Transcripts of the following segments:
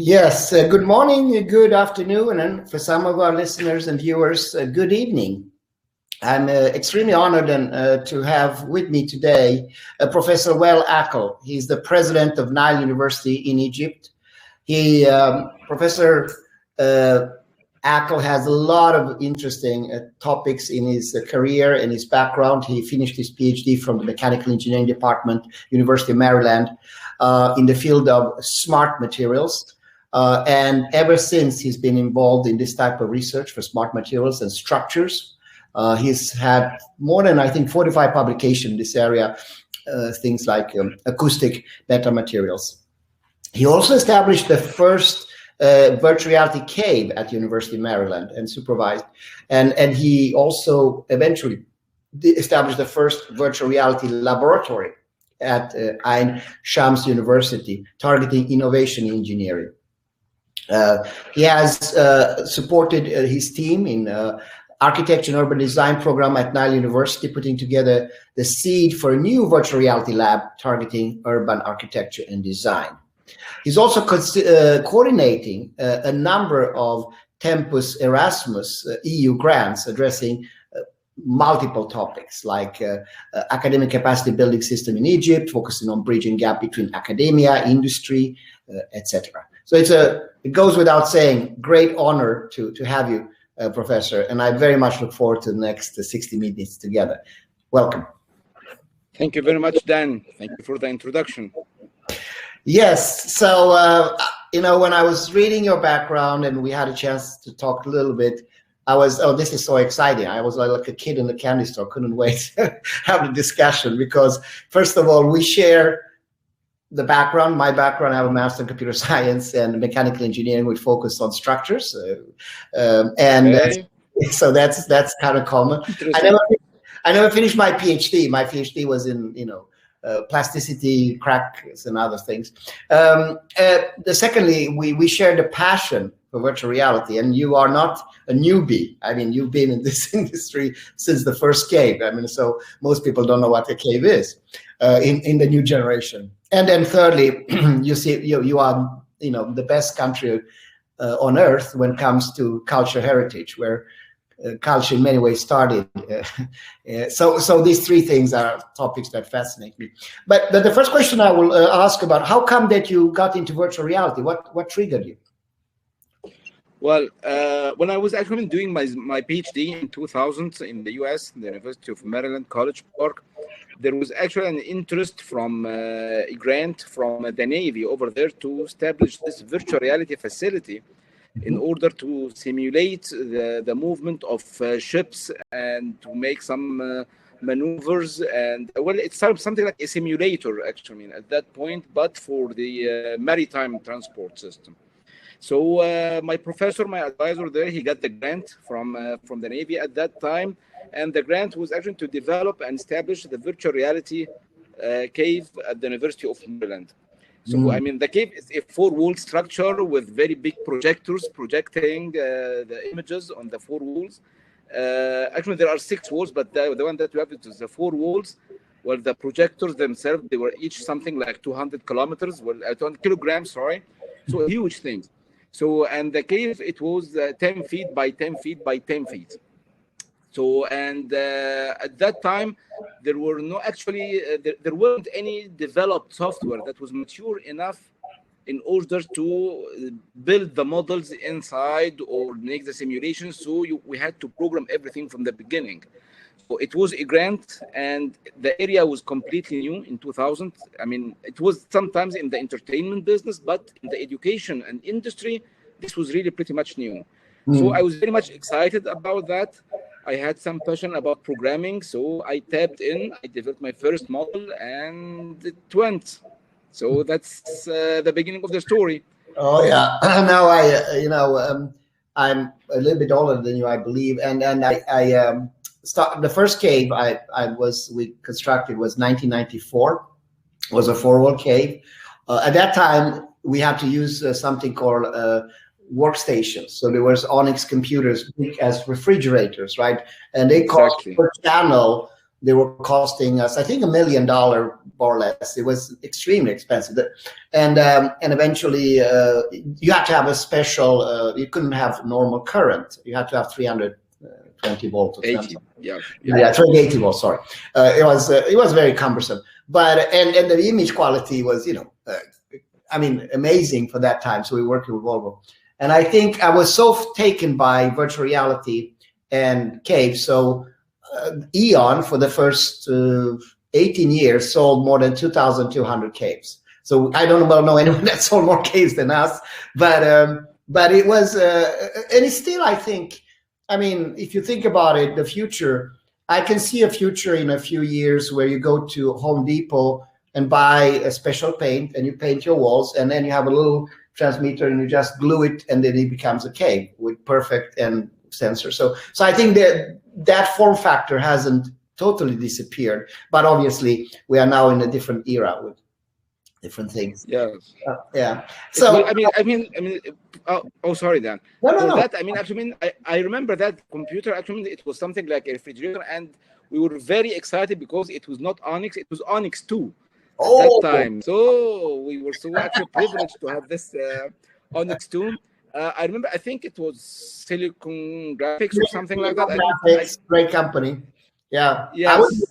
Yes, good morning, good afternoon, and for some of our listeners and viewers, good evening. I'm extremely honored to have with me today Professor Wael. He's the president of Nile University in Egypt. Professor Akel has a lot of interesting topics in his career and his background. He finished his PhD from the Mechanical Engineering Department, University of Maryland, in the field of smart materials. And ever since, he's been involved in this type of research for smart materials and structures. He's had more than, I think, 45 publications in this area, things like acoustic metamaterials. He also established the first virtual reality cave at University of Maryland and supervised. And he also eventually established the first virtual reality laboratory at Ain Shams University, targeting innovation engineering. He has supported his team in architecture and urban design program at Nile University, putting together the seed for a new virtual reality lab targeting urban architecture and design. He's also coordinating a number of Tempus Erasmus EU grants addressing multiple topics like academic capacity building system in Egypt, focusing on bridging gap between academia, industry, etc. So it goes without saying, great honor to have you, Professor, and I very much look forward to the next 60 minutes together. Welcome. Thank you very much, Dan. Thank you for the introduction. Yes, so when I was reading your background and we had a chance to talk a little bit, I was, this is so exciting. I was like a kid in the candy store, couldn't wait to have the discussion because, first of all, we share the background. My background, I have a master in computer science and mechanical engineering with focus on structures. So that's kind of common. I never finished my PhD. My PhD was in, plasticity, cracks, and other things. Secondly, we share the passion for virtual reality, and you are not a newbie. I mean, you've been in this industry since the first cave. I mean, so most people don't know what a cave is in the new generation. And then thirdly, you are the best country on earth when it comes to culture heritage, where culture in many ways started. So these three things are topics that fascinate me. But the first question I will ask about, how come that you got into virtual reality? What triggered you? Well, when I was actually doing my PhD in 2000 in the US, the University of Maryland, College Park, there was actually an interest from a grant from the Navy over there to establish this virtual reality facility in order to simulate the movement of ships and to make some maneuvers. And well, it's something like a simulator actually at that point, but for the maritime transport system. So my professor, my advisor there, he got the grant from the Navy at that time, and the grant was actually to develop and establish the virtual reality cave at the University of Maryland. So I mean, the cave is a 4-wall structure with very big projectors projecting the images on the 4 walls. Actually, there are 6 walls, but the one that we have is the 4 walls. Well, the projectors themselves, they were each something like 200 kilograms, sorry. So a huge thing. So, and the cave, it was 10 feet by 10 feet by 10 feet. So, and at that time, there were no, actually, there weren't any developed software that was mature enough in order to build the models inside or make the simulations. So we had to program everything from the beginning. So it was a grant, and the area was completely new in 2000. I mean, it was sometimes in the entertainment business, but in the education and industry, this was really pretty much new. So I was very much excited about that. I had some passion about programming, so I tapped in, I developed my first model, and it went. So that's the beginning of the story. Oh yeah. Now I'm a little bit older than you, I believe, and I the first cave we constructed was 1994. It was a 4-wall cave. At that time, we had to use something called workstations. So there was Onyx computers big as refrigerators, right? And they cost per channel They were costing us, I think, $1 million, more or less. It was extremely expensive. And eventually you had to have a special, you couldn't have normal current. You had to have 320 volts or 80, something. yeah, 380 volts, sorry. It was very cumbersome. But, and the image quality was, I mean, amazing for that time. So we were working with Volvo. And I think I was so taken by virtual reality and caves. So Eon, for the first 18 years, sold more than 2,200 caves. So I don't know anyone that sold more caves than us, but it was, and it's still, I think, I mean, if you think about it, the future, I can see a future in a few years where you go to Home Depot and buy a special paint and you paint your walls, and then you have a little transmitter and you just glue it, and then it becomes a cave with perfect and sensor. So I think that form factor hasn't totally disappeared, but obviously we are now in a different era with different things. Yes. Yeah. So I mean. Oh, sorry, Dan. No. That, I remember that computer. Actually, it was something like a refrigerator, and we were very excited because it was not Onyx; it was Onyx 2 at that time. So we were so actually privileged to have this Onyx 2. I remember. I think it was Silicon Graphics or something like that. Great company. Yeah. Yes.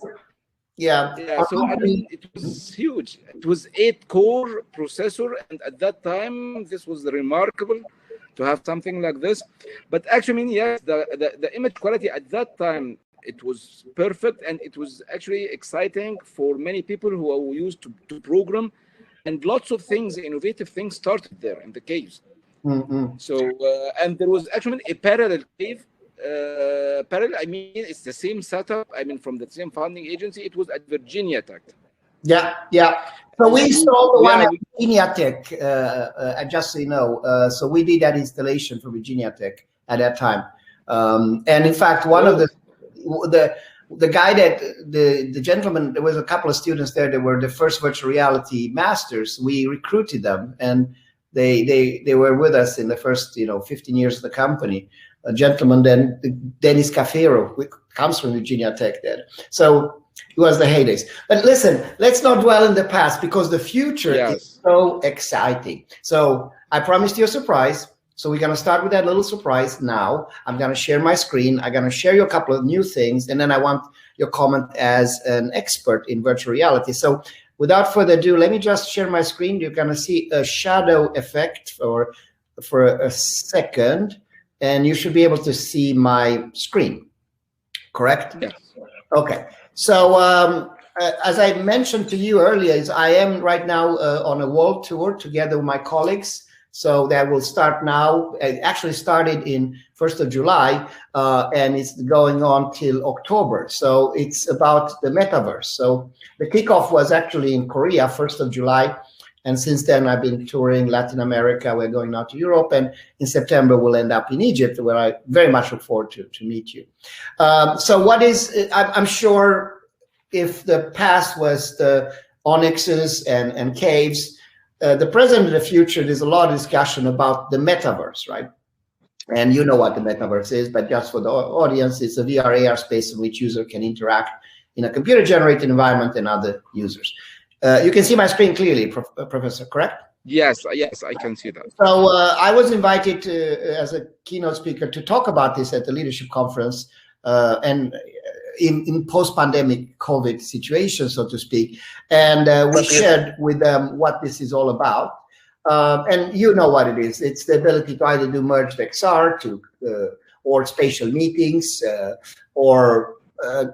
Yeah. So I mean, it was huge. It was 8-core processor, and at that time, this was remarkable to have something like this. But actually, I mean, yes, the image quality at that time, it was perfect, and it was actually exciting for many people who are used to program, and lots of things, innovative things, started there in the caves. Mm-hmm. So and there was actually a parallel cave. Parallel, I mean, it's the same setup. I mean, from the same funding agency. It was at Virginia Tech. Yeah. So we installed the one at Virginia Tech, just so you know. So we did that installation for Virginia Tech at that time. And in fact, one of the guy that the gentleman, there was a couple of students there that were the first virtual reality masters. We recruited them, and they were with us in the first 15 years of the company. A gentleman, then Dennis Cafero, who comes from Virginia Tech then. So it was the heydays. But listen, let's not dwell in the past, because the future is so exciting. So I promised you a surprise. So we're going to start with that little surprise now. I'm going to share my screen. I'm going to share you a couple of new things, and then I want your comment as an expert in virtual reality. So without further ado, let me just share my screen. You're going to see a shadow effect for a second. And you should be able to see my screen, correct? Yes. Okay. So as I mentioned to you earlier, I am right now on a world tour together with my colleagues. So that will start now. It actually started in 1st of July, and it's going on till October. So it's about the Metaverse. So the kickoff was actually in Korea, 1st of July. And since then, I've been touring Latin America. We're going now to Europe. And in September, we'll end up in Egypt, where I very much look forward to meet you. So what is, I'm sure if the past was the onyxes and caves, the present and the future, there's a lot of discussion about the Metaverse, right? And you know what the Metaverse is, but just for the audience, it's a VR, AR space in which user can interact in a computer-generated environment and other users. You can see my screen clearly, Professor, correct? Yes, I can see that. So I was invited as a keynote speaker to talk about this at the leadership conference, and in post-pandemic COVID situation, so to speak. And we shared with them what this is all about. And you know what it is. It's the ability to either do merged XR or spatial meetings or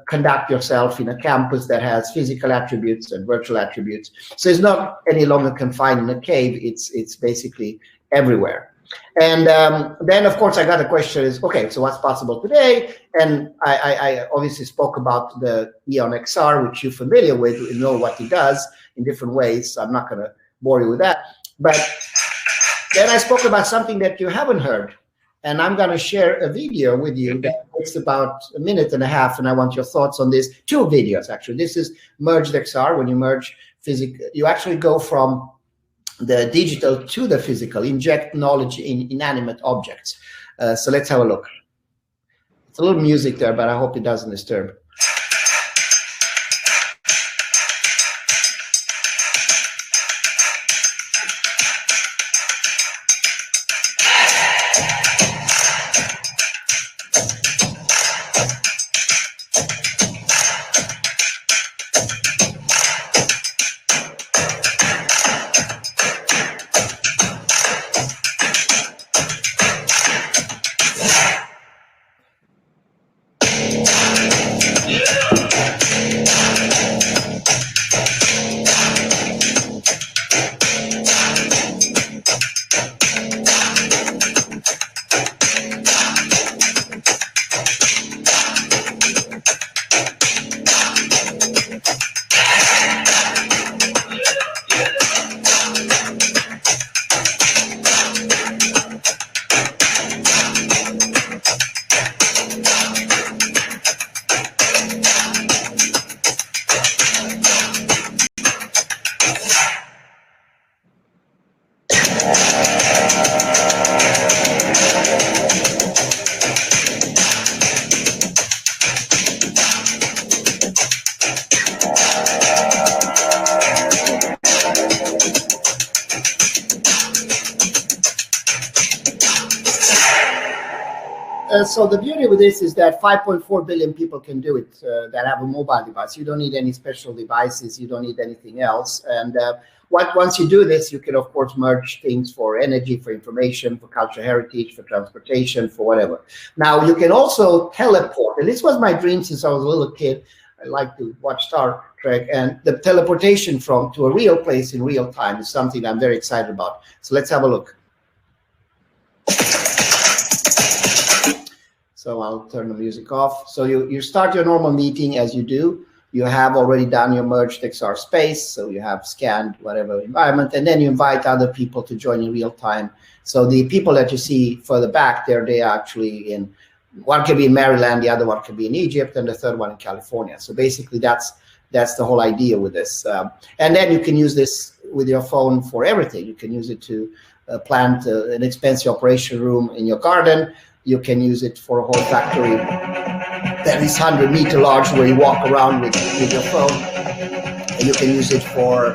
conduct yourself in a campus that has physical attributes and virtual attributes. So it's not any longer confined in a cave. It's basically everywhere. And then, of course, I got a question is, okay, so what's possible today? And I obviously spoke about the Eon XR, which you're familiar with, you know what it does in different ways. So I'm not going to bore you with that. But then I spoke about something that you haven't heard. And I'm going to share a video with you that takes about 1.5 minutes, and I want your thoughts on this. 2 videos, actually. This is merged XR. When you merge physical, you actually go from the digital to the physical, inject knowledge in inanimate objects. So let's have a look. It's a little music there, but I hope it doesn't disturb. So the beauty with this is that 5.4 billion people can do it that have a mobile device. You don't need any special devices. You don't need anything else. And once you do this, you can, of course, merge things for energy, for information, for cultural heritage, for transportation, for whatever. Now, you can also teleport. And this was my dream since I was a little kid. I like to watch Star Trek. And the teleportation to a real place in real time is something I'm very excited about. So let's have a look. So I'll turn the music off. So you start your normal meeting as you do. You have already done your merged XR space. So you have scanned whatever environment, and then you invite other people to join in real time. So the people that you see further back there, they are actually in, one can be in Maryland, the other one can be in Egypt, and the third one in California. So basically that's the whole idea with this. And then you can use this with your phone for everything. You can use it to plant an expensive operation room in your garden. You can use it for a whole factory that is 100-meter large, where you walk around with your phone. And you can use it for,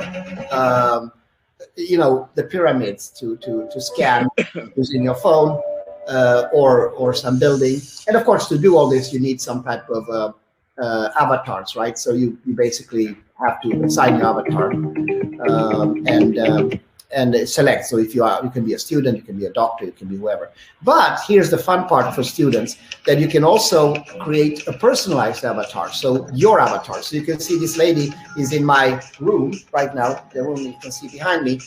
the pyramids to scan using your phone, or some building. And of course, to do all this, you need some type of avatars, right? So you basically have to assign your avatar and select. So if you can be a student, you can be a doctor, you can be whoever. But here's the fun part for students, that you can also create a personalized avatar. So your avatar. So you can see this lady is in my room right now, the room you can see behind me.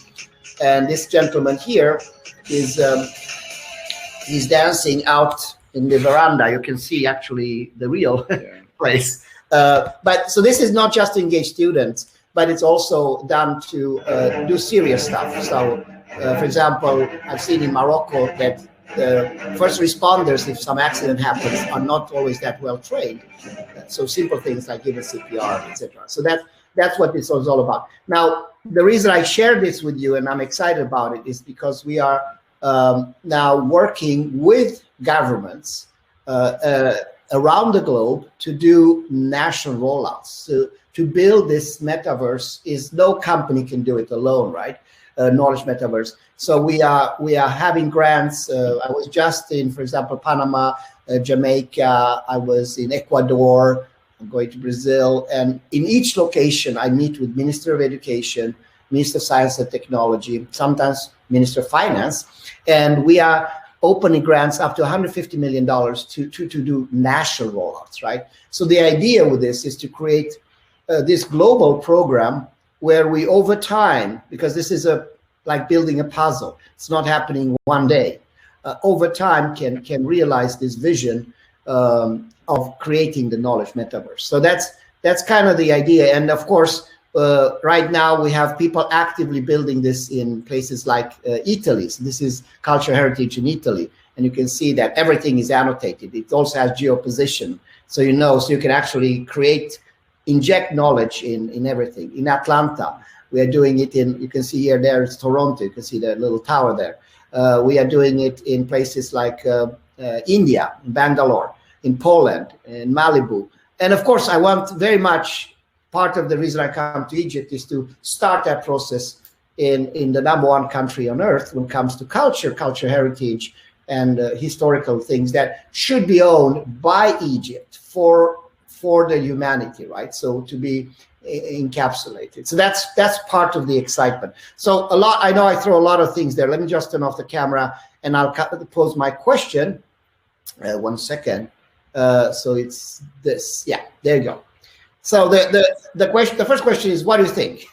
And this gentleman here is he's dancing out in the veranda. You can see actually the real place. But so this is not just to engage students, but it's also done to do serious stuff. So, for example, I've seen in Morocco that first responders, if some accident happens, are not always that well trained. So simple things like giving CPR, etc. So that's what this is all about. Now, the reason I share this with you and I'm excited about it is because we are now working with governments around the globe to do national rollouts. So to build this metaverse, no company can do it alone, right? Knowledge metaverse. So we are having grants. I was just in, for example, Panama, Jamaica. I was in Ecuador. I'm going to Brazil, and in each location, I meet with Minister of Education, Minister of Science and Technology, sometimes Minister of Finance, and we are opening grants up to $150 million to do national rollouts, right? So the idea with this is to create this global program where we, over time, because this is like building a puzzle, it's not happening one day, over time can realize this vision of creating the knowledge metaverse. So that's kind of the idea. And of course, right now we have people actively building this in places like Italy. So this is cultural heritage in Italy. And you can see that everything is annotated. It also has geoposition. So so you can actually inject knowledge in everything. In Atlanta, we are doing it you can see here, there is Toronto, you can see the little tower there. We are doing it in places like India, in Bangalore, in Poland, in Malibu. And of course, I want very much, part of the reason I come to Egypt is to start that process in the #1 country on earth when it comes to culture heritage, and historical things that should be owned by Egypt for the humanity, right? So to be encapsulated. So that's part of the excitement. So I know I throw a lot of things there. Let me just turn off the camera and I'll pose my question. 1 second. So it's this. Yeah, there you go. So the first question is, what do you think?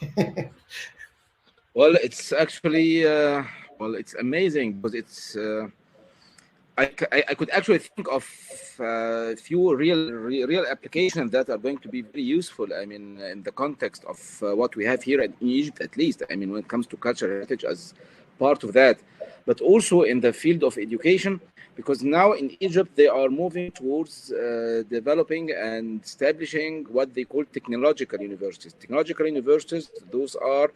Well, it's actually it's amazing, but it's I could actually think of a few real applications that are going to be very useful. I mean, in the context of what we have here in Egypt, at least. I mean, when it comes to cultural heritage as part of that, but also in the field of education, because now in Egypt they are moving towards developing and establishing what they call technological universities. Technological universities, those are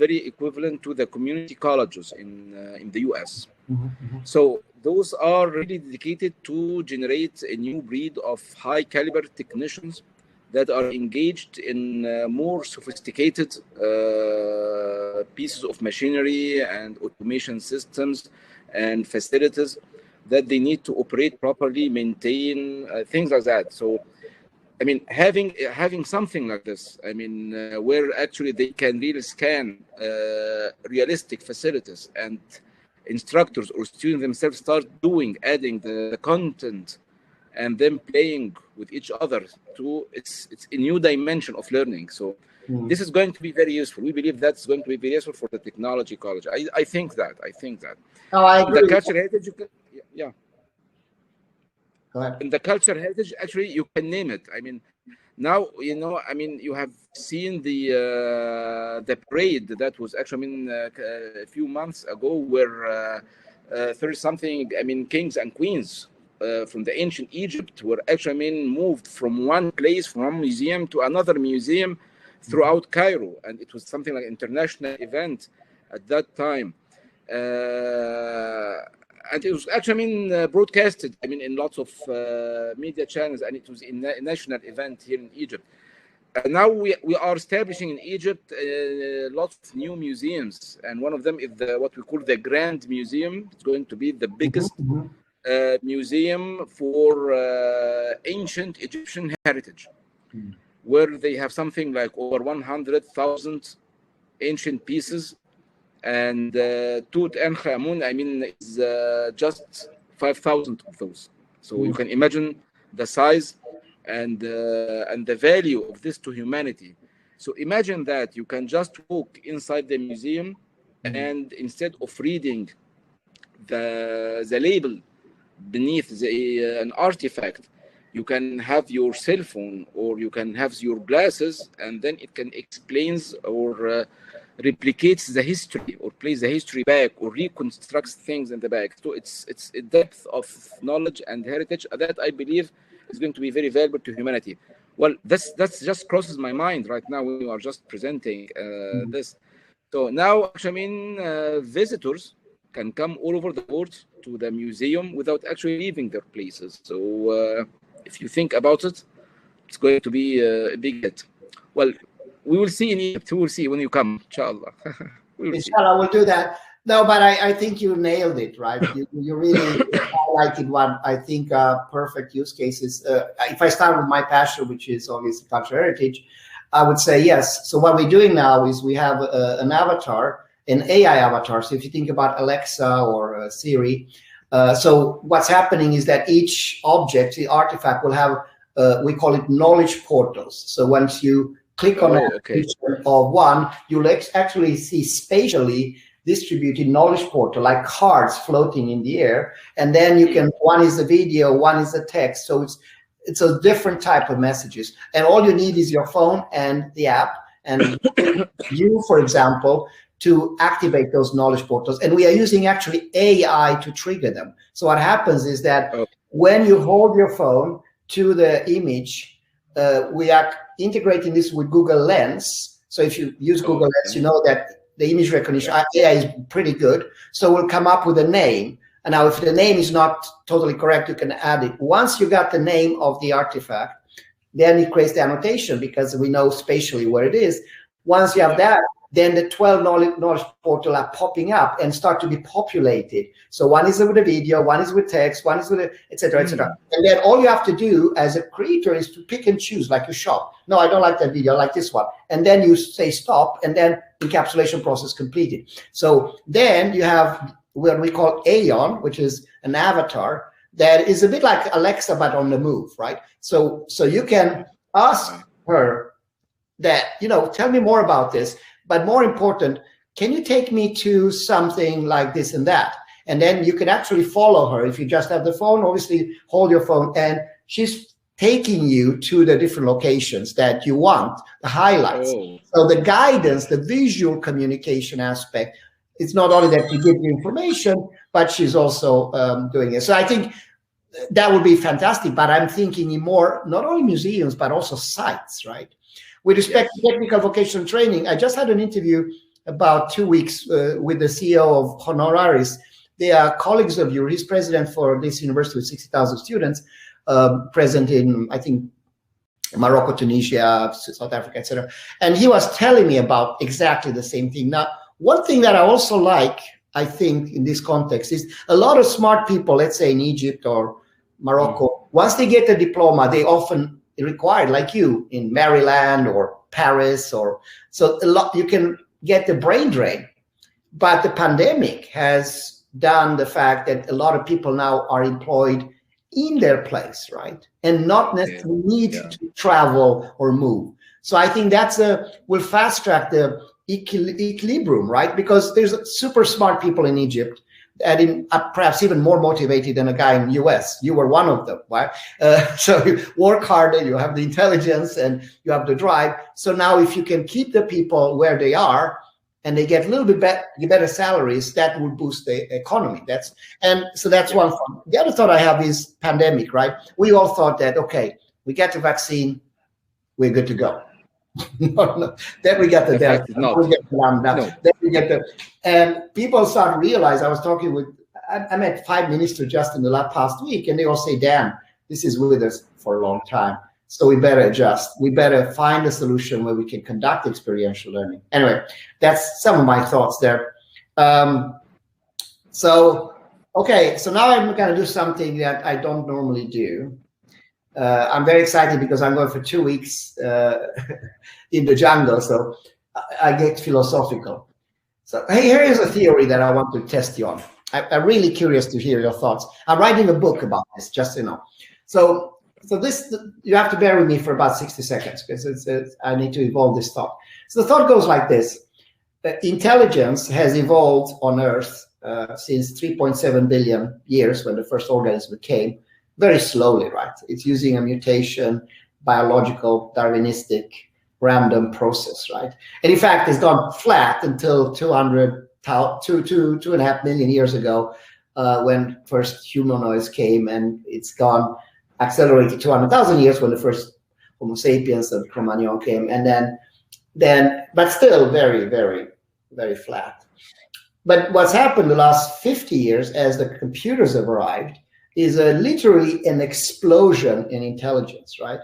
very equivalent to the community colleges in the US. Mm-hmm. So those are really dedicated to generate a new breed of high caliber technicians that are engaged in more sophisticated pieces of machinery and automation systems and facilities that they need to operate properly, maintain things like that. So I mean, having something like this, I mean, where actually they can really scan realistic facilities, and instructors or students themselves start adding the content, and then playing with each other to it's a new dimension of learning. So this is going to be very useful. We believe that's going to be very useful for the technology college. I think that. No, I agree. The culture heritage, yeah. Go ahead. In the culture heritage, actually, you can name it. I mean, now, you know, I mean, you have seen the parade that was actually, I mean, a few months ago, where 30-something, I mean, kings and queens from the ancient Egypt were actually, I mean, moved from one place, from one museum to another museum throughout Cairo, and it was something like an international event at that time. And it was actually, I mean, broadcasted, I mean, in lots of media channels, and it was a national event here in Egypt. Now we are establishing in Egypt lots of new museums, and one of them is what we call the Grand Museum. It's going to be the biggest museum for ancient Egyptian heritage, where they have something like over 100,000 ancient pieces. And Tutankhamun, I mean, is just 5,000 of those. So you can imagine the size and the value of this to humanity. So imagine that you can just walk inside the museum, and instead of reading the label beneath an artifact, you can have your cell phone, or you can have your glasses, and then it can explains or replicates the history, or plays the history back, or reconstructs things in the back. So it's a depth of knowledge and heritage that I believe is going to be very valuable to humanity. Well, that's just crosses my mind right now when you are just presenting this. So now, actually, I mean, visitors can come all over the world to the museum without actually leaving their places. So if you think about it, it's going to be a big hit. Well, we will see in Egypt. We will see when you come, inshallah. Inshallah, we'll do that. No, but I think you nailed it, right? You really highlighted one, I think, perfect use cases. If I start with my passion, which is obviously cultural heritage, I would say yes. So what we're doing now is we have an avatar, an AI avatar. So if you think about Alexa or Siri, so what's happening is that each object, the artifact, will have, we call it knowledge portals. So once you click on a picture of one, you'll actually see spatially distributed knowledge portal, like cards floating in the air. And then you can, one is the video, one is the text. So it's a different type of messages. And all you need is your phone and the app, and you, for example, to activate those knowledge portals. And we are using actually AI to trigger them. So what happens is that when you hold your phone to the image, we are integrating this with Google Lens. So if you use Google Lens, you know that the image recognition AI is pretty good. So we'll come up with a name. And now if the name is not totally correct, you can add it. Once you got the name of the artifact, then it creates the annotation, because we know spatially where it is. Once you have that, then the 12 knowledge portal are popping up and start to be populated. So one is with a video, one is with text, one is with a, et cetera, et cetera. And then all you have to do as a creator is to pick and choose, like you shop. No, I don't like that video, I like this one. And then you say stop, and then encapsulation process completed. So then you have what we call Aeon, which is an avatar that is a bit like Alexa, but on the move, right? So you can ask her that, you know, tell me more about this. But more important, can you take me to something like this and that? And then you can actually follow her. If you just have the phone, obviously hold your phone, and she's taking you to the different locations that you want, the highlights. So the guidance, the visual communication aspect, it's not only that you give the information, but she's also doing it. So I think that would be fantastic, but I'm thinking in more, not only museums, but also sites, right? With respect to technical vocational training, I just had an interview about 2 weeks with the CEO of Honoraris. They are colleagues of yours. He's president for this university with 60,000 students, present in, I think, Morocco, Tunisia, South Africa, etc. And he was telling me about exactly the same thing. Now, one thing that I also like I think, in this context is a lot of smart people, let's say in Egypt or Morocco, once they get a diploma, they often required, like you, in Maryland or Paris, or so a lot, you can get the brain drain. But the pandemic has done the fact that a lot of people now are employed in their place, right? And not necessarily need to travel or move. So I think that's will fast track the equilibrium, right? Because there's super smart people in Egypt and perhaps even more motivated than a guy in the US. You were one of them, right? So you work harder, you have the intelligence and you have the drive. So now if you can keep the people where they are and they get a little bit better salaries, that will boost the economy. That's one thought. The other thought I have is pandemic, right? We all thought that, okay, we get the vaccine, we're good to go. No. Then we get the Delta. We get the Lambda. No. Then we get and people start to realize. I was talking with, I met 5 ministers just in the past week, and they all say, "Dan, this is with us for a long time, so we better adjust. We better find a solution where we can conduct experiential learning." Anyway, that's some of my thoughts there. So now I'm going to do something that I don't normally do. I'm very excited because I'm going for 2 weeks in the jungle, so I get philosophical. So hey, here is a theory that I want to test you on. I'm really curious to hear your thoughts. I'm writing a book about this, just so you know. So this, you have to bear with me for about 60 seconds because I need to evolve this thought. So the thought goes like this. Intelligence has evolved on Earth since 3.7 billion years when the first organism came, very slowly, right? It's using a mutation, biological, Darwinistic, random process, right? And in fact, it's gone flat until 2.5 million years ago when first humanoids came, and it's gone accelerated 200,000 years when the first Homo sapiens and Cro-Magnon came, and then, but still very, very, very flat. But what's happened the last 50 years as the computers have arrived is literally an explosion in intelligence, right?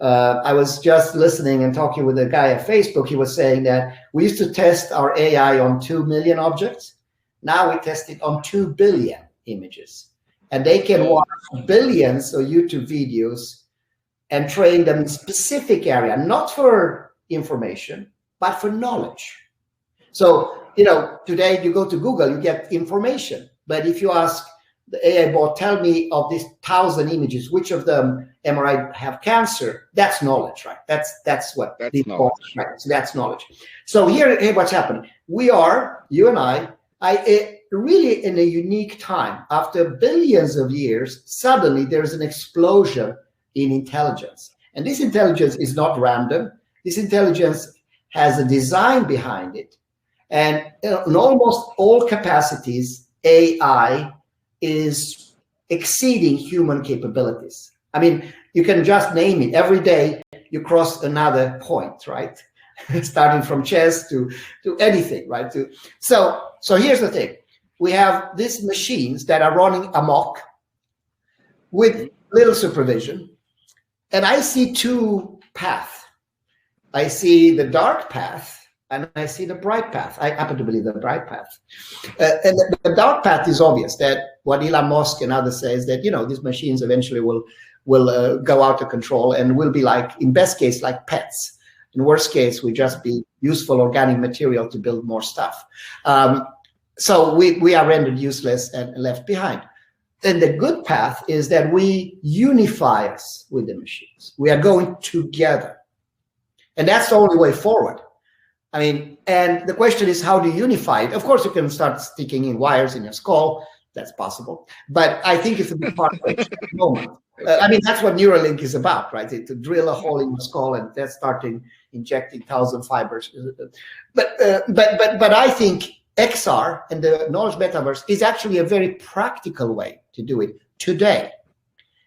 I was just listening and talking with a guy at Facebook. He was saying that we used to test our AI on 2 million objects. Now we test it on 2 billion images. And they can watch billions of YouTube videos and train them in specific area, not for information, but for knowledge. So, today you go to Google, you get information. But if you ask the AI bot, tell me of these 1,000 images, which of them MRI have cancer? That's knowledge, right? That's what the bot, right? So that's knowledge. So here what's happened. We are, you and I really in a unique time. After billions of years, suddenly there's an explosion in intelligence. And this intelligence is not random. This intelligence has a design behind it. And in almost all capacities, AI is exceeding human capabilities. I mean, you can just name it. Every day you cross another point, right? Starting from chess to anything, right? So here's the thing. We have these machines that are running amok with little supervision. And I see two paths. I see the dark path and I see the bright path. I happen to believe the bright path. And the dark path is obvious, that what Elon Musk and others say is that, these machines eventually will go out of control and will be like, in best case, like pets. In worst case, we just be useful organic material to build more stuff. So we are rendered useless and left behind. And the good path is that we unify us with the machines. We are going together. And that's the only way forward. I mean, and the question is, how do you unify it? Of course, you can start sticking in wires in your skull. That's possible. But I think it's a bit far-fetched at the moment. I mean, that's what Neuralink is about, right? To drill a hole in your skull and then starting injecting 1,000 fibers. But I think XR and the knowledge metaverse is actually a very practical way to do it today.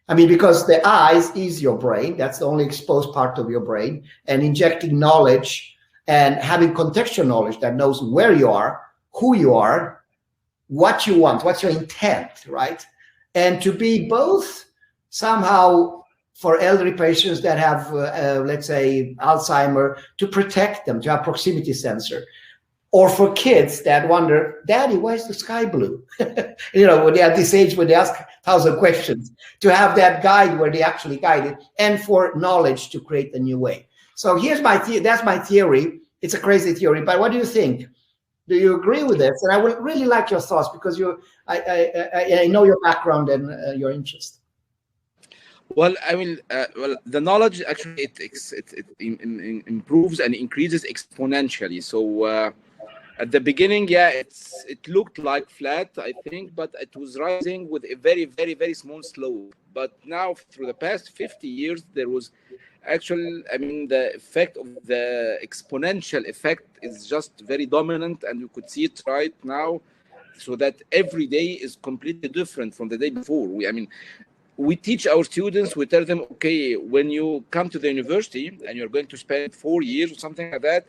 I mean, because the eyes is your brain. That's the only exposed part of your brain. And injecting knowledge and having contextual knowledge that knows where you are, who you are, what you want, what's your intent, right? And to be both somehow for elderly patients that have, let's say, Alzheimer, to protect them, to have proximity sensor. or for kids that wonder, Daddy, why is the sky blue? When they're at this age where they ask 1,000 questions, to have that guide where they actually guide it, and for knowledge to create a new way. So here's that's my theory. It's a crazy theory, but what do you think? Do you agree with this? And I would really like your thoughts, because I know your background and your interest. Well, I mean, the knowledge actually it improves and increases exponentially. So at the beginning, yeah, it looked like flat, I think, but it was rising with a very, very, very small slope. But now, through the past 50 years, there was actually, I mean, the effect of the exponential effect is just very dominant, and you could see it right now. So that every day is completely different from the day before. We teach our students, we tell them, okay, when you come to the university and you're going to spend 4 years or something like that,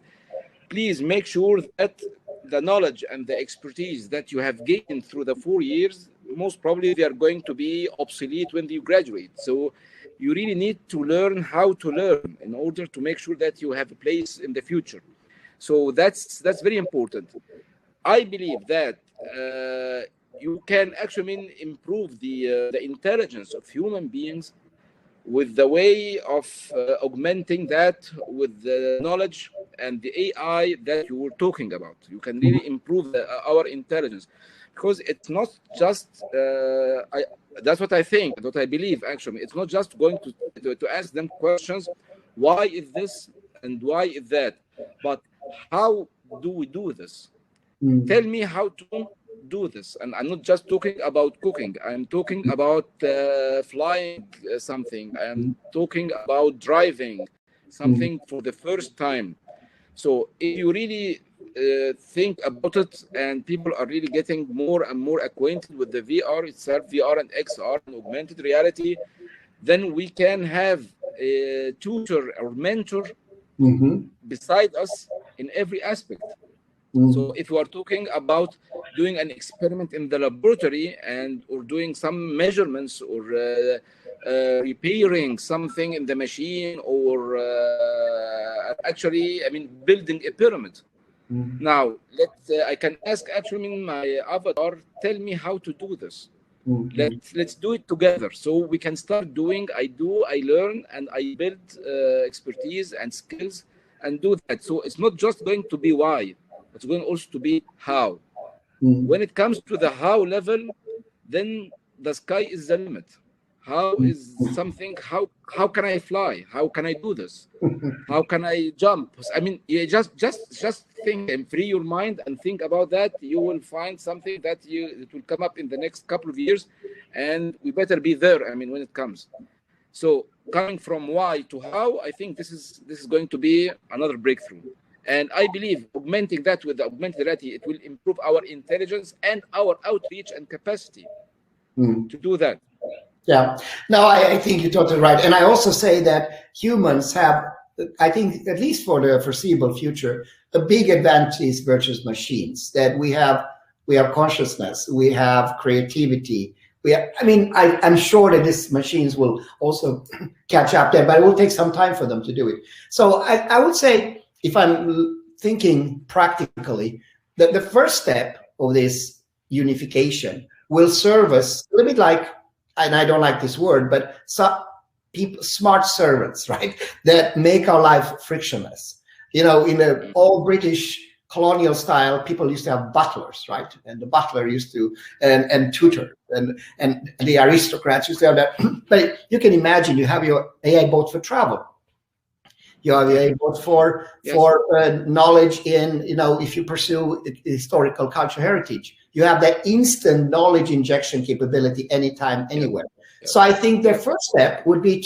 please make sure that the knowledge and the expertise that you have gained through the 4 years, most probably they are going to be obsolete when you graduate. So you really need to learn how to learn in order to make sure that you have a place in the future. So that's very important. I believe that you can actually improve the intelligence of human beings with the way of augmenting that with the knowledge and the AI that you were talking about. You can really improve our intelligence, because it's not just that's what I think, what I believe. Actually, it's not just going to ask them questions, why is this and why is that, but how do we do this? Tell me how to do this. And I'm not just talking about cooking. I'm talking about flying something. I'm talking about driving something for the first time. So if you really think about it, and people are really getting more and more acquainted with the VR itself, VR and XR and augmented reality, then we can have a tutor or mentor beside us in every aspect. So if you are talking about doing an experiment in the laboratory or doing some measurements or repairing something in the machine, or actually, I mean, building a pyramid. Now, I can ask actually my avatar, tell me how to do this. Let's do it together. So we can start doing, I learn, and I build expertise and skills and do that. So it's not just going to be why. It's going also to be how. When it comes to the how level, then the sky is the limit. How is something? How can I fly? How can I do this? How can I jump? I mean, you just think and free your mind and think about that. You will find something that it will come up in the next couple of years, and we better be there. I mean, when it comes. So coming from why to how, I think this is going to be another breakthrough. And I believe augmenting that with the augmented reality, it will improve our intelligence and our outreach and capacity to do that. Yeah, no, I think you're totally right. And I also say that humans have, I think, at least for the foreseeable future, a big advantage versus machines, that we have consciousness, we have creativity. I'm sure that these machines will also catch up there, but it will take some time for them to do it. So I would say, if I'm thinking practically, that the first step of this unification will serve us a little bit like, and I don't like this word, but some people, smart servants, right? That make our life frictionless. In the old British colonial style, people used to have butlers, right? And the butler used to, and tutor, and the aristocrats used to have that. But you can imagine you have your AI boat for travel. You have AI boat for knowledge in, if you pursue historical cultural heritage. You have that instant knowledge injection capability anytime, anywhere. Yeah. So I think the first step would be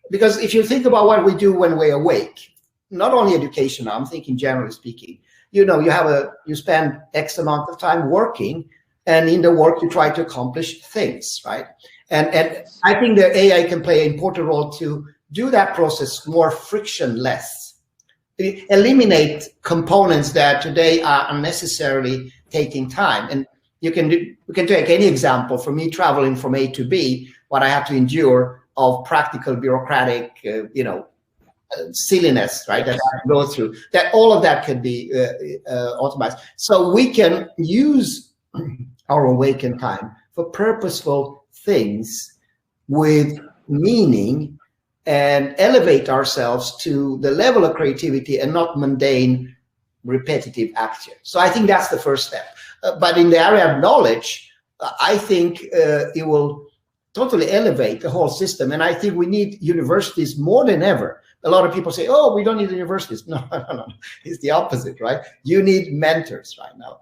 because if you think about what we do when we're awake, not only education, I'm thinking generally speaking, you spend X amount of time working, and in the work you try to accomplish things, right? And I think the AI can play an important role to do that process more frictionless. Eliminate components that today are unnecessarily taking time. And we can take any example. For me, traveling from A to B, what I have to endure of practical bureaucratic, silliness, right, that I go through, that all of that could be automated. So we can use our awakened time for purposeful things with meaning and elevate ourselves to the level of creativity and not mundane, repetitive action. So I think that's the first step. But in the area of knowledge, I think it will totally elevate the whole system. And I think we need universities more than ever. A lot of people say, oh, we don't need universities. No, it's the opposite, right? You need mentors right now.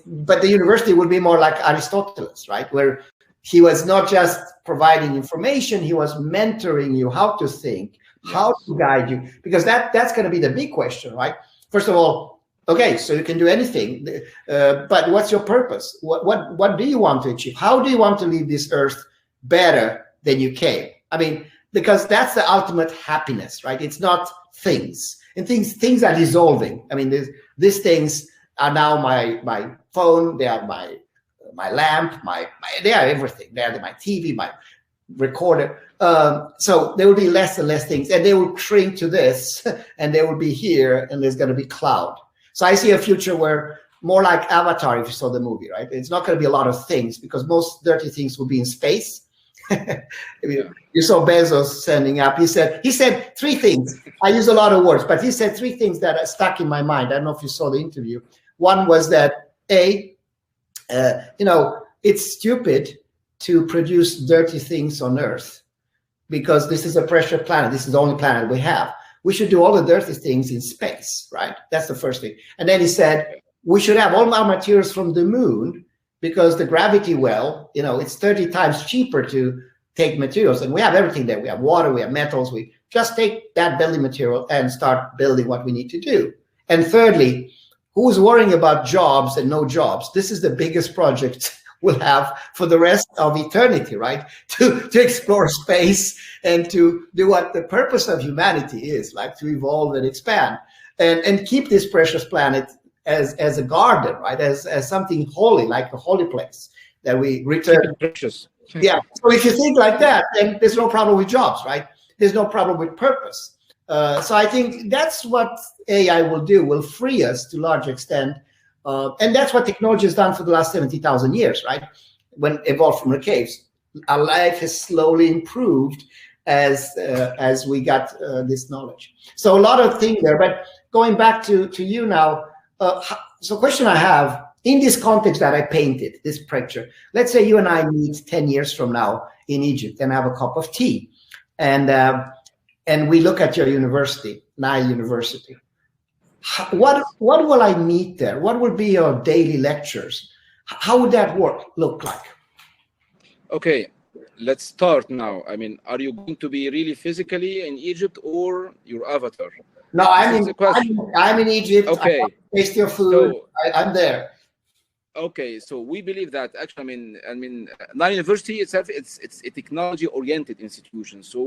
But the university will be more like Aristotle, right? Where he was not just providing information, he was mentoring you how to think, how to guide you, because that's going to be the big question, right? First of all, okay, so you can do anything, but what's your purpose? What do you want to achieve? How do you want to leave this earth better than you came? I mean, because that's the ultimate happiness, right? It's not things, and things are dissolving. I mean, these things are now my phone, they are my lamp, they are everything. They are my TV, my recorder. So there will be less and less things, and they will shrink to this, and they will be here, and there's going to be cloud. So I see a future where more like Avatar, if you saw the movie, right? It's not going to be a lot of things, because most dirty things will be in space. You saw Bezos sending up. He said 3 things. I use a lot of words, but he said 3 things that are stuck in my mind. I don't know if you saw the interview. One was that it's stupid to produce dirty things on Earth, because this is a pressure planet. This is the only planet we have. We should do all the dirty things in space, right? That's the first thing. And then he said, we should have all our materials from the moon, because the gravity well, it's 30 times cheaper to take materials. And we have everything there. We have water, we have metals. We just take that building material and start building what we need to do. And thirdly, who's worrying about jobs and no jobs? This is the biggest project we'll have for the rest of eternity, right? To explore space and to do what the purpose of humanity is, like to evolve and expand and keep this precious planet as a garden, right? As something holy, like a holy place that we return. Precious. Yeah. So if you think like that, then there's no problem with jobs, right? There's no problem with purpose. So I think that's what AI will free us to a large extent. And that's what technology has done for the last 70,000 years, right? When evolved from the caves, our life has slowly improved as we got this knowledge. So a lot of things there, but going back to you now, so question I have, in this context that I painted, this picture, let's say you and I meet 10 years from now in Egypt and have a cup of tea, and we look at your university, Nile University. What will I meet there? What will be your daily lectures? How would that look like? Okay, let's start now. I mean, are you going to be really physically in Egypt or your avatar? No, I'm in Egypt. Okay. Taste your food. So, I'm there. Okay, so we believe that actually, I mean, Nile University itself, it's a technology-oriented institution. So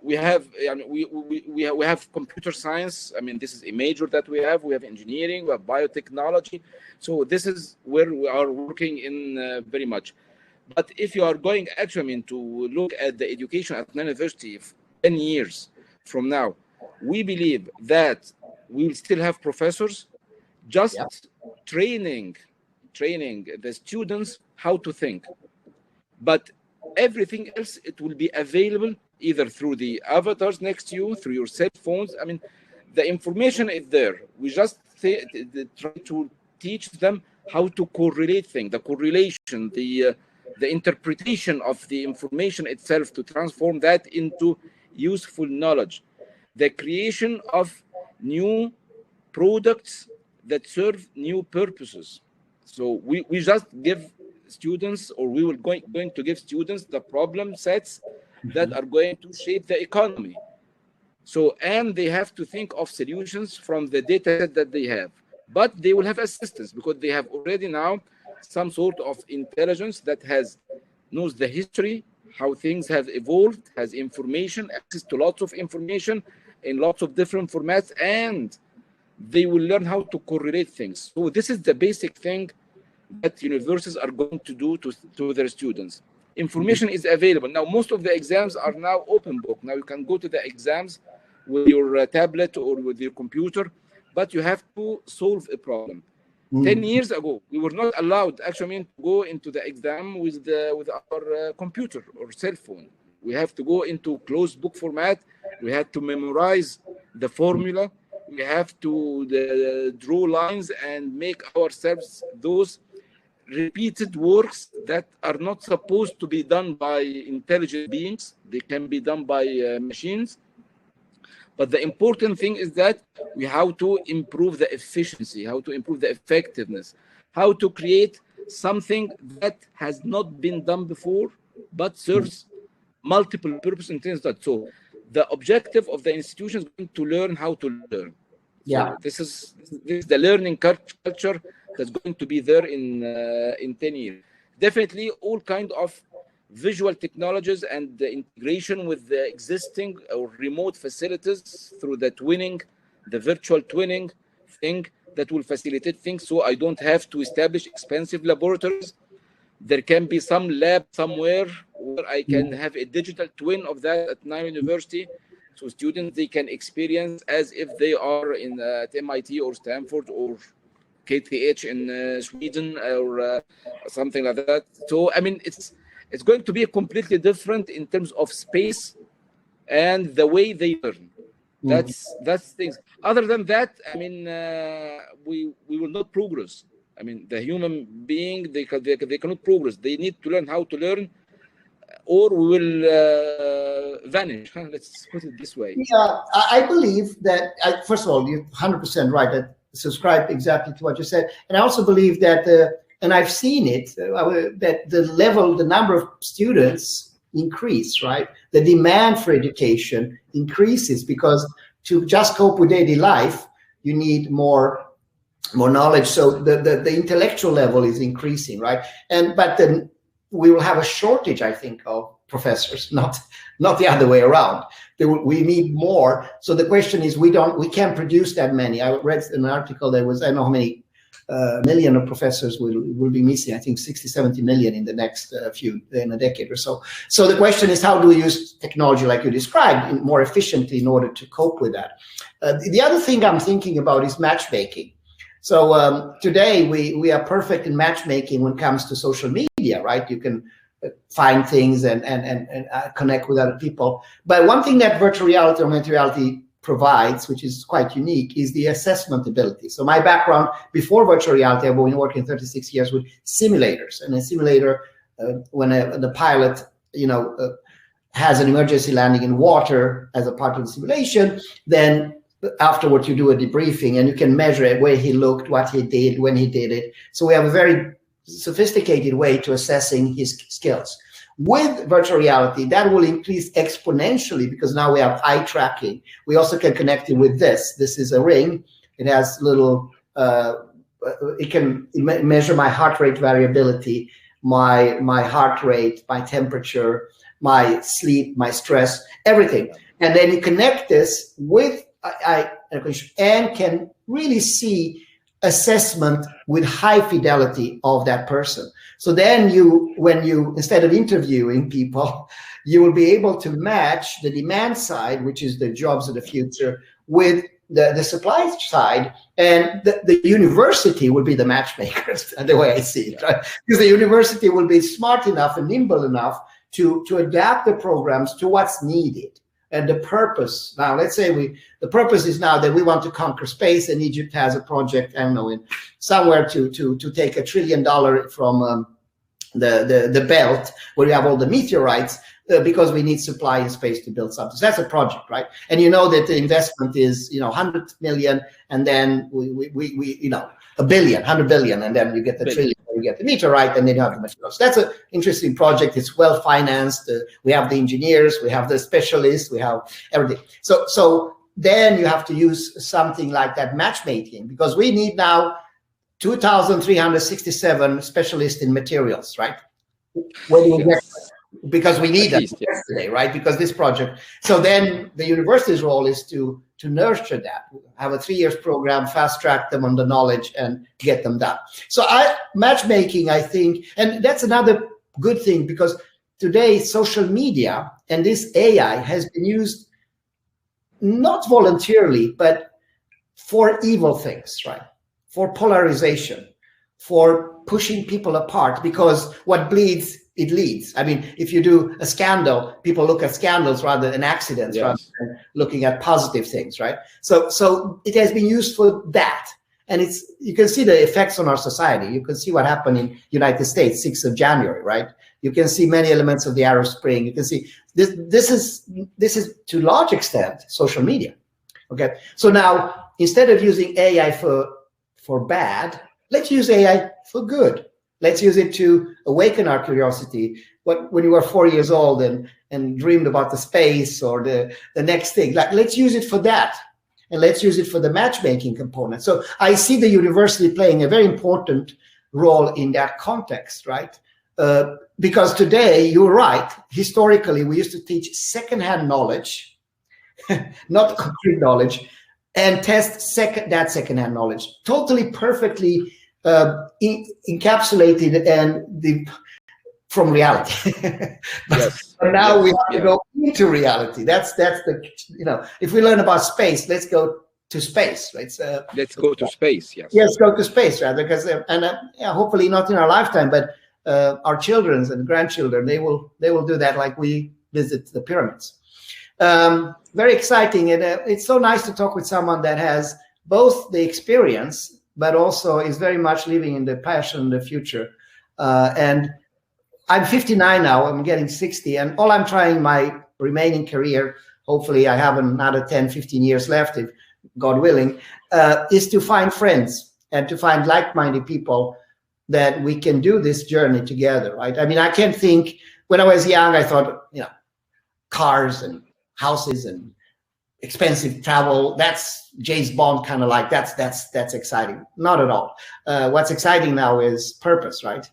we have computer science. I mean, this is a major that we have. We have engineering. We have biotechnology. So this is where we are working in very much. But if you are going actually, to look at the education at Nile University 10 years from now, we believe that we will still have professors just training the students how to think. But everything else, it will be available either through the avatars next to you, through your cell phones. I mean, the information is there. We just try to teach them how to correlate things, the correlation, the interpretation of the information itself, to transform that into useful knowledge, the creation of new products that serve new purposes. So we just give students, or we will going to give students the problem sets that are going to shape the economy. So, and they have to think of solutions from the data set that they have, but they will have assistance because they have already now some sort of intelligence that knows the history, how things have evolved, has information, access to lots of information in lots of different formats, and they will learn how to correlate things. So this is the basic thing that universities are going to do to their students. information is available. Now, most of the exams are now open book. Now you can go to the exams with your tablet or with your computer, but you have to solve a problem. 10 years ago, we were not allowed actually to go into the exam with our computer or cell phone. We have to go into closed book format. We had to memorize the formula. We have to draw lines and make ourselves those repeated works that are not supposed to be done by intelligent beings. They can be done by machines. But the important thing is that we have to improve the efficiency, how to improve the effectiveness, how to create something that has not been done before, but serves multiple purposes in terms of that. So the objective of the institution is going to learn how to learn. Yeah. So this is the learning culture that's going to be there in 10 years. Definitely all kind of visual technologies and the integration with the existing or remote facilities through the twinning, the virtual twinning thing that will facilitate things. So I don't have to establish expensive laboratories. There can be some lab somewhere where I can have a digital twin of that at Nile University. So students, they can experience as if they are at MIT or Stanford or KTH in Sweden or something like that. So, I mean, it's going to be completely different in terms of space and the way they learn. That's things. Other than that, I mean, we will not progress. I mean, the human being, they cannot progress. They need to learn how to learn, or we will vanish. Let's put it this way. Yeah, I believe that, first of all, you're 100% right. I subscribe exactly to what you said. And I also believe that, and I've seen it, that the number of students increase, right? The demand for education increases because to just cope with daily life, you need more knowledge. So the intellectual level is increasing, right? But then we will have a shortage, I think, of professors, not the other way around. We need more. So the question is, we can't produce that many. I read an article that was, I don't know how many million of professors will be missing. I think 60, 70 million in the next in a decade or so. So the question is, how do we use technology like you described more efficiently in order to cope with that? The other thing I'm thinking about is matchmaking. So today we are perfect in matchmaking when it comes to social media, right? You can find things and connect with other people. But one thing that virtual reality or augmented reality provides, which is quite unique, is the assessment ability. So my background before virtual reality, I've been working 36 years with simulators. And a simulator, when the pilot, has an emergency landing in water as a part of the simulation, then afterwards you do a debriefing and you can measure where he looked, what he did, when he did it. So we have a very sophisticated way to assessing his skills. With virtual reality, that will increase exponentially because now we have eye tracking. We also can connect it with this. This is a ring. It has little, it can measure my heart rate variability, my heart rate, my temperature, my sleep, my stress, everything. And then you connect this with and can really see assessment with high fidelity of that person. So then when you instead of interviewing people, you will be able to match the demand side, which is the jobs of the future, with the supply side, and the university will be the matchmakers, the way I see it, right? Because the university will be smart enough and nimble enough to adapt the programs to what's needed. And the purpose, now let's say the purpose is now that we want to conquer space, and Egypt has a project, I don't know, somewhere to take $1 trillion from the belt where we have all the meteorites, because we need supply and space to build something. So that's a project, right? And you know that the investment is 100 million, and then we $1 billion, 100 billion, and then you get the trillion. You get the meteorite, and then you have the materials. That's an interesting project. It's well financed. We have the engineers, we have the specialists, we have everything. So then you have to use something like that matchmaking, because we need now 2,367 specialists in materials, right? Where do you get? Because we need them yesterday, right? Because this project. So then the university's role is to nurture that, have a 3 years program, fast track them on the knowledge and get them done. So matchmaking, I think, and that's another good thing, because today social media and this AI has been used not voluntarily, but for evil things, right? For polarization, for pushing people apart, because what bleeds, it leads. I mean, if you do a scandal, people look at scandals rather than accidents, rather than looking at positive things, right? So it has been used for that. And you can see the effects on our society. You can see what happened in United States, 6th of January, right? You can see many elements of the Arab Spring. You can see this is to a large extent social media. Okay, so now instead of using AI for bad, let's use AI for good. Let's use it to awaken our curiosity. When you were 4 years old and dreamed about the space or the next thing, like, let's use it for that. And let's use it for the matchmaking component. So I see the university playing a very important role in that context, right? Because today, you're right, historically, we used to teach secondhand knowledge, not concrete knowledge, and test that secondhand knowledge. Totally perfectly encapsulated and from reality. But now we have to go into reality. That's the, if we learn about space, let's go to space. Let's go to space. Yes, go to space, rather, because hopefully not in our lifetime, but our children's and grandchildren, they will do that, like we visit the pyramids. Very exciting, and it's so nice to talk with someone that has both the experience, but also is very much living in the passion, the future. And I'm 59 now, I'm getting 60, and all I'm trying my remaining career, hopefully I have another 10, 15 years left, if God willing, is to find friends and to find like-minded people that we can do this journey together, right? I mean, I can't think, when I was young, I thought, cars and houses and expensive travel, that's James Bond kind of like, that's exciting. Not at all. What's exciting now is purpose, right?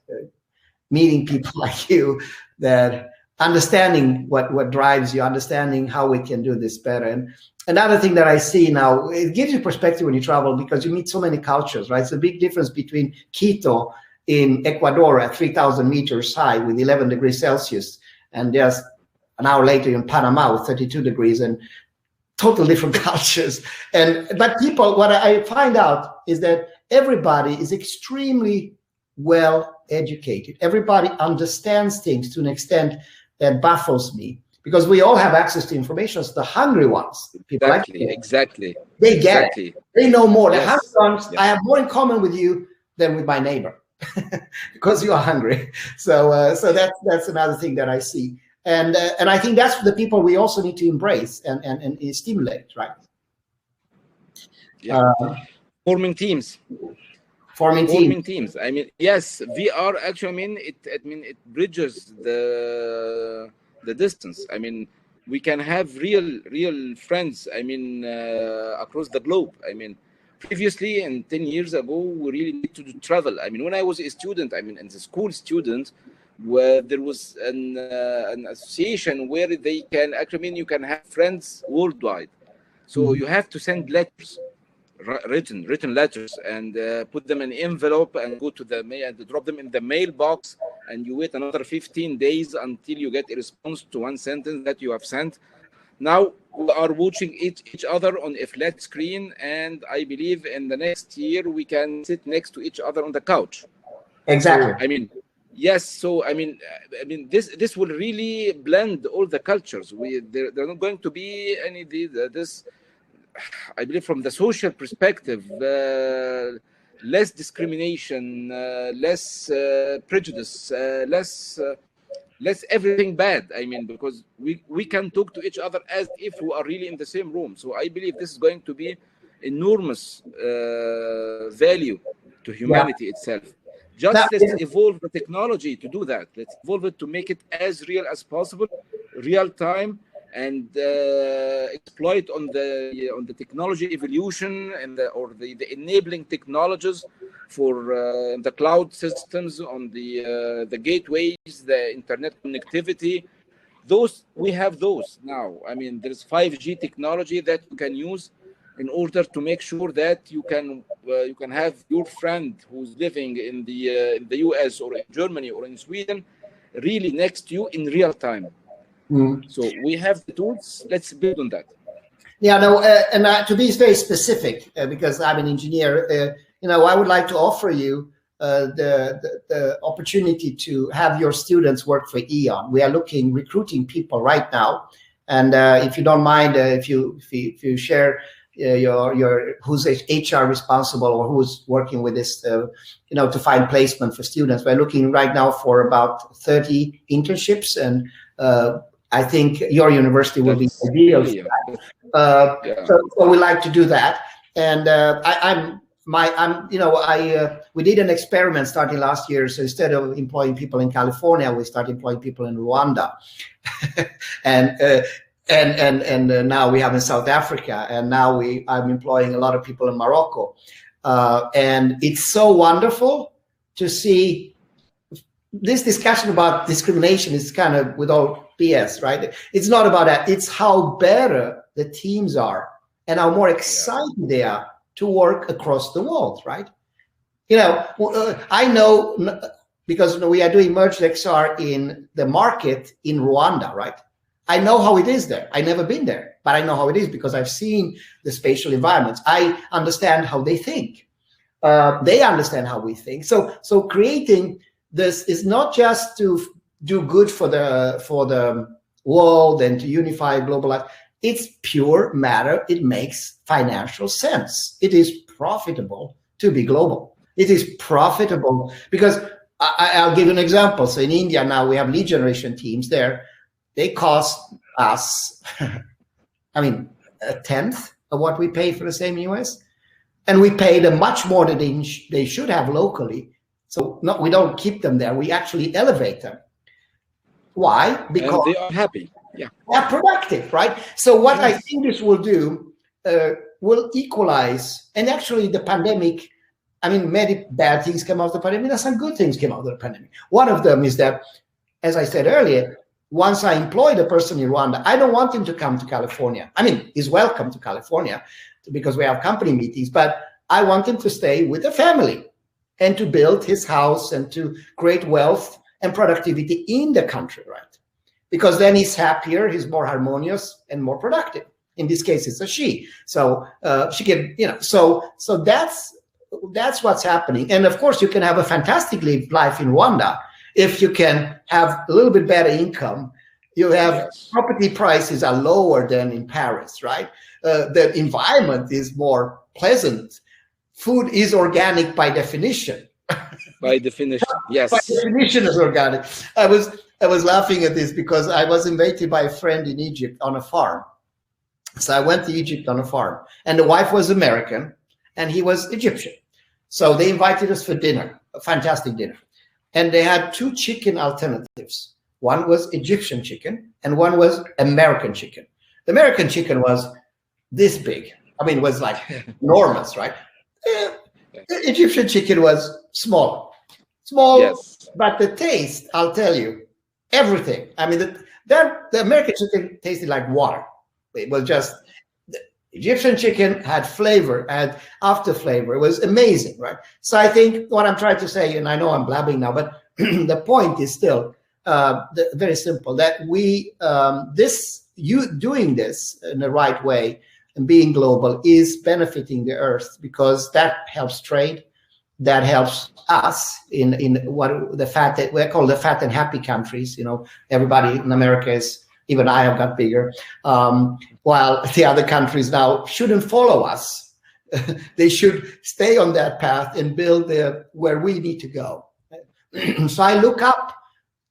Meeting people like you, that understanding what drives you, understanding how we can do this better. And another thing that I see now, it gives you perspective when you travel, because you meet so many cultures, right? It's a big difference between Quito in Ecuador at 3,000 meters high with 11 degrees Celsius, and there's an hour later in Panama with 32 degrees, and total different cultures. But people, what I find out is that everybody is extremely well educated. Everybody understands things to an extent that baffles me, because we all have access to information. So the hungry ones, people exactly, they get it. They know more. The hungry ones, Yes. I have more in common with you than with my neighbor, because you are hungry. So that's another thing that I see. And I think that's the people we also need to embrace and stimulate, right? Forming teams. Forming teams. I mean, yes, VR actually. It bridges the distance. I mean, we can have real friends. I mean, across the globe. I mean, previously and 10 years ago, we really need to travel. I mean, when I was a student, and a school student, where there was an association where they can actually, you can have friends worldwide. So you have to send letters, written letters, and put them in an envelope and go to the mail and drop them in the mailbox, and you wait another 15 days until you get a response to one sentence that you have sent. Now we are watching each other on a flat screen, and I believe in the next year we can sit next to each other on the couch. Exactly. So, yes. So this will really blend all the cultures. There are not going to be any this. I believe from the social perspective, less discrimination, less prejudice, less everything bad. I mean, because we can talk to each other as if we are really in the same room. So I believe this is going to be enormous value to humanity itself. Just let's evolve the technology to do that. Let's evolve it to make it as real as possible, real time, and exploit on the technology evolution and the enabling technologies for the cloud systems, on the gateways, the internet connectivity. Those we have those now. I mean, there's 5G technology that you can use in order to make sure that you can have your friend who's living in the US or in Germany or in Sweden really next to you in real time. So we have the tools. Let's build on that. Yeah, no, and to be very specific, because I'm an engineer, I would like to offer you the opportunity to have your students work for Eon. We are recruiting people right now, and if you don't mind, if you share your who's HR responsible or who's working with this, to find placement for students. We're looking right now for about 30 internships, and I think your university will be ideal. So we like to do that, and we did an experiment starting last year. So instead of employing people in California, we started employing people in Rwanda, and now we have in South Africa, and now I'm employing a lot of people in Morocco, and it's so wonderful to see. This discussion about discrimination is kind of with all BS, right? It's not about that. It's how better the teams are and how more excited they are to work across the world, right? I know because we are doing merged XR in the market in Rwanda, right? I know how it is there. I've never been there, but I know how it is because I've seen the spatial environments. I understand how they think. They understand how we think. So creating this is not just to do good for the world and to unify global life. It's pure matter. It makes financial sense. It is profitable to be global. It is profitable because I'll give you an example. So in India now we have lead generation teams there. They cost us, a tenth of what we pay for the same US, and we pay them much more than they should have locally. So no, we don't keep them there. We actually elevate them. Why? Because and they are happy. Yeah, they're productive, right? So what I think this will do will equalize. And actually, the pandemic. Many bad things came out of the pandemic. And some good things came out of the pandemic. One of them is that, as I said earlier, once I employ the person in Rwanda, I don't want him to come to California. He's welcome to California because we have company meetings, but I want him to stay with the family and to build his house and to create wealth and productivity in the country, right? Because then he's happier, he's more harmonious and more productive. In this case, it's a she. So she can, so that's what's happening. And of course, you can have a fantastic life in Rwanda if you can have a little bit better income. You have property prices are lower than in Paris, right? The environment is more pleasant. Food is organic by definition. By definition, yes. By definition is organic. I was laughing at this because I was invited by a friend in Egypt on a farm. So I went to Egypt on a farm, and the wife was American, and he was Egyptian. So they invited us for dinner, a fantastic dinner. And they had two chicken alternatives. One was Egyptian chicken, and one was American chicken. The American chicken was this big. It was like enormous, right? The Egyptian chicken was small, yes. But the taste, I'll tell you, everything. The American chicken tasted like water. It was just, the Egyptian chicken had flavor, had after flavor. It was amazing, right? So I think what I'm trying to say, and I know I'm blabbing now, but the point is still very simple, that you doing this in the right way and being global is benefiting the earth, because that helps trade, that helps us in what the fat that we call the fat and happy countries. Everybody in America is, even I have got bigger, while the other countries now shouldn't follow us. They should stay on that path and build where we need to go. So I look up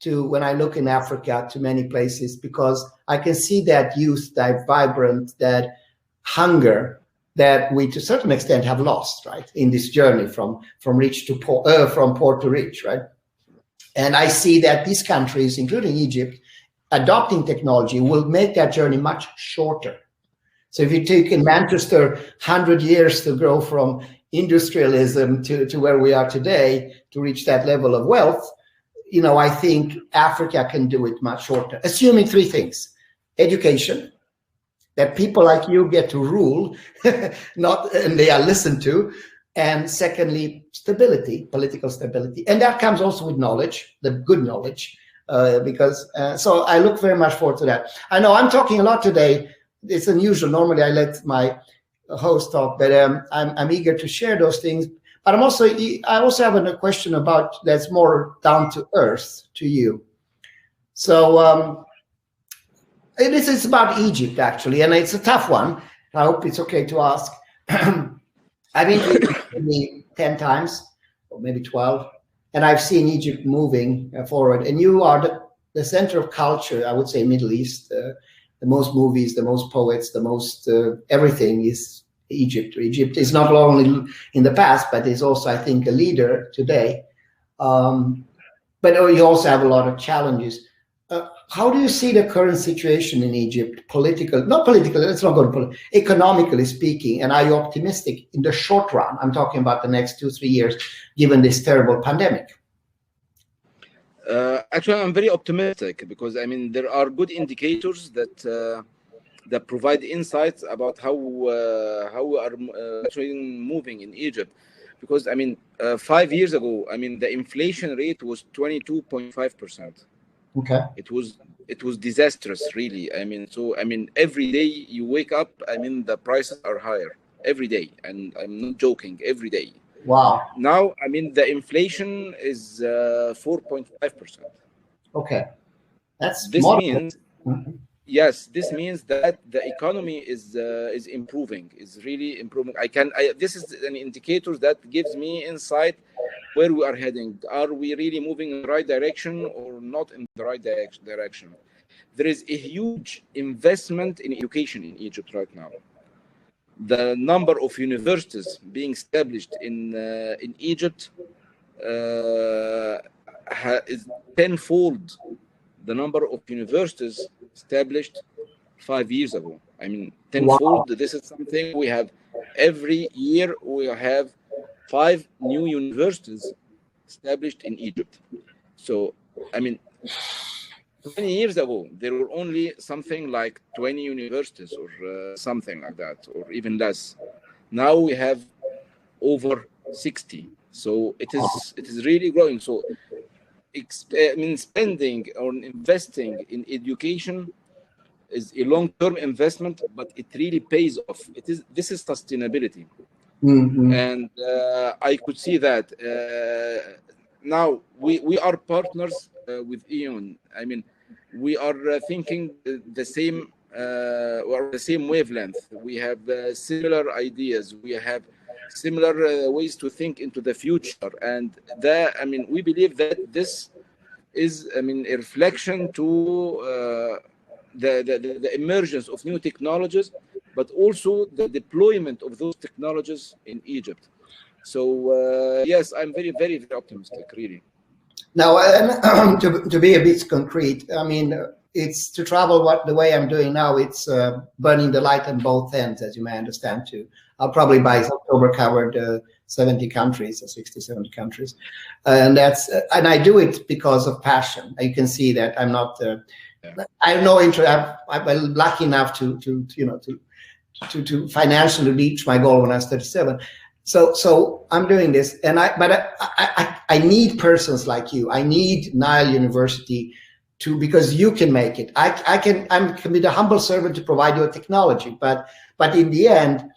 to, when I look in Africa, to many places, because I can see that youth, that vibrant, that hunger that we to a certain extent have lost, right, in this journey from rich to poor, from poor to rich, right? And I see that these countries, including Egypt, adopting technology will make that journey much shorter. So if you take in Manchester 100 years to grow from industrialism to where we are today, to reach that level of wealth, I think Africa can do it much shorter, assuming three things: education, that people like you get to rule, and they are listened to, and secondly, stability, political stability. And that comes also with knowledge, the good knowledge. So I look very much forward to that. I know I'm talking a lot today. It's unusual. Normally I let my host talk, but I'm eager to share those things. But I also have a question about that's more down to earth to you. So this is about Egypt actually, and it's a tough one. I hope it's okay to ask. I've been to Egypt maybe 10 times, or maybe 12, and I've seen Egypt moving forward. And you are the center of culture, I would say, Middle East. The most movies, the most poets, the most everything is Egypt. Egypt is not only in the past, but is also, I think, a leader today. But you also have a lot of challenges. How do you see the current situation in Egypt, not political, let's not go to political, economically speaking, and are you optimistic in the short run? I'm talking about the next 2-3 years, given this terrible pandemic. Actually, I'm very optimistic because, I mean, there are good indicators that provide insights about how we are actually moving in Egypt. Because, I mean, 5 years ago, I mean, the inflation rate was 22.5%. Okay. It was disastrous, really. I mean, every day you wake up, I mean, the prices are higher every day, and I'm not joking, every day. Wow. Now, I mean, the inflation is 4.5%. Okay, This means, yes, this means that the economy is improving, is really improving. This is an indicator that gives me insight where we are heading. Are we really moving in the right direction or not in the right direction? There is a huge investment in education in Egypt right now. The number of universities being established in Egypt is tenfold the number of universities established 5 years ago. I mean, tenfold. Wow. This is something we have every year. We have 5 new universities established in Egypt. So, I mean, 20 years ago, there were only something like 20 universities or something like that, or even less. Now we have over 60. So it is really growing. So I mean, spending or investing in education is a long-term investment, but it really pays off. This is sustainability. Mm-hmm. And I could see that now we are partners with EON. I mean, we are thinking the same or the same wavelength. We have similar ideas. We have similar ways to think into the future, and I mean, we believe that this is, I mean, a reflection to the emergence of new technologies, but also the deployment of those technologies in Egypt. So yes, I'm very, very, very optimistic, really. Now, to be a bit concrete, I mean, it's to travel the way I'm doing now. It's burning the light on both ends, as you may understand. Too, I'll probably by October covered 70 countries or 60, 70 countries, and I do it because of passion. You can see that I'm not. I have no interest. I'm lucky enough to financially reach my goal when I was 37. So I'm doing this, and I need persons like you. I need Nile University because you can make it. I can be the humble servant to provide you a technology, but in the end,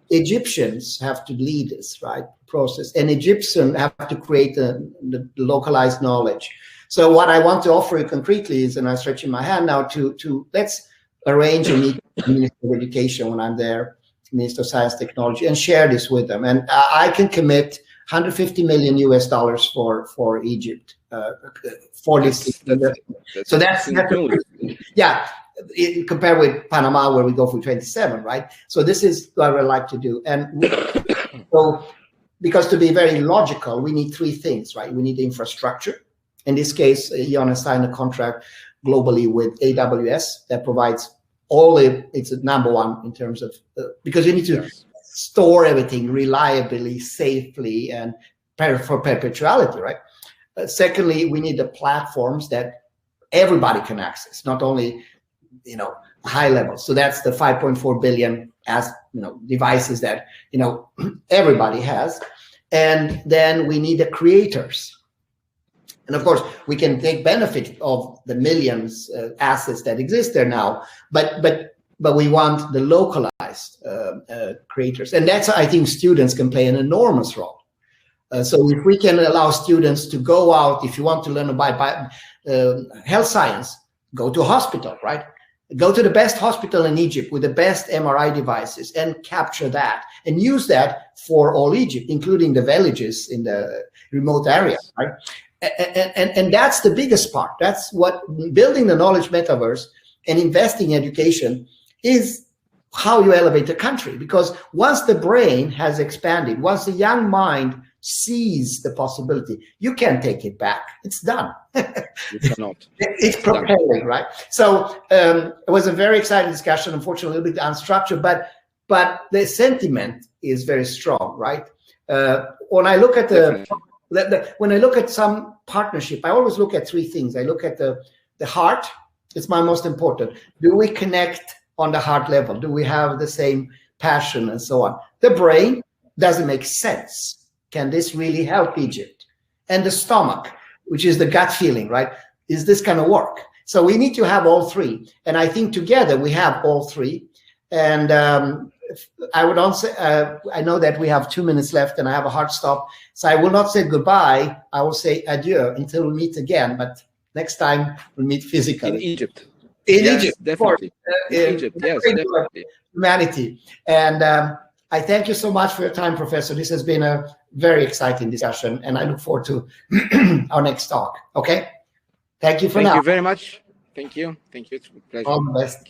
Egyptians have to lead this process, and Egyptians have to create the localized knowledge. So what I want to offer you concretely is, and I'm stretching my hand now to let's arrange a meeting with the Minister of Education when I'm there, Minister of Science Technology, and share this with them. And I can commit $150 million for Egypt for this. So that's yeah. Compared with Panama, where we go for 27, right? So this is what I like to do. And so, because to be very logical, we need 3 things, right? We need the infrastructure. In this case, Ion has signed a contract globally with AWS that provides it's number one in terms of, because you need to store everything reliably, safely, and for perpetuality, right? Secondly, we need the platforms that everybody can access, not only high level. So that's the 5.4 billion devices that everybody has. And then we need the creators. And of course, we can take benefit of the millions assets that exist there now, but we want the localized creators. And that's, I think, students can play an enormous role. So if we can allow students to go out, if you want to learn about health science, go to a hospital, right? Go to the best hospital in Egypt with the best MRI devices and capture that and use that for all Egypt, including the villages in the remote areas, right? And that's the biggest part. That's what building the knowledge metaverse and investing in education is how you elevate the country. Because once the brain has expanded, once the young mind sees the possibility, you can't take it back. It's done. You cannot. It's propelling, right? So it was a very exciting discussion. Unfortunately, a little bit unstructured, but the sentiment is very strong, right? When I look at when I look at some partnership, I always look at three things. I look at the heart. It's my most important. Do we connect on the heart level? Do we have the same passion and so on? The brain, does it make sense? Can this really help Egypt? And the stomach, which is the gut feeling, right? Is this going to work? So we need to have all three. And I think together we have all three. And I would also, I know that we have 2 minutes left and I have a hard stop. So I will not say goodbye. I will say adieu until we meet again. But next time we'll meet physically. In Egypt. In yes, Egypt. Definitely. In Egypt, yes, definitely. Humanity. And I thank you so much for your time, Professor. This has been a very exciting discussion. And I look forward to our next talk. Okay? Thank you for now. Thank you very much. Thank you. Thank you. It's a pleasure. All the best.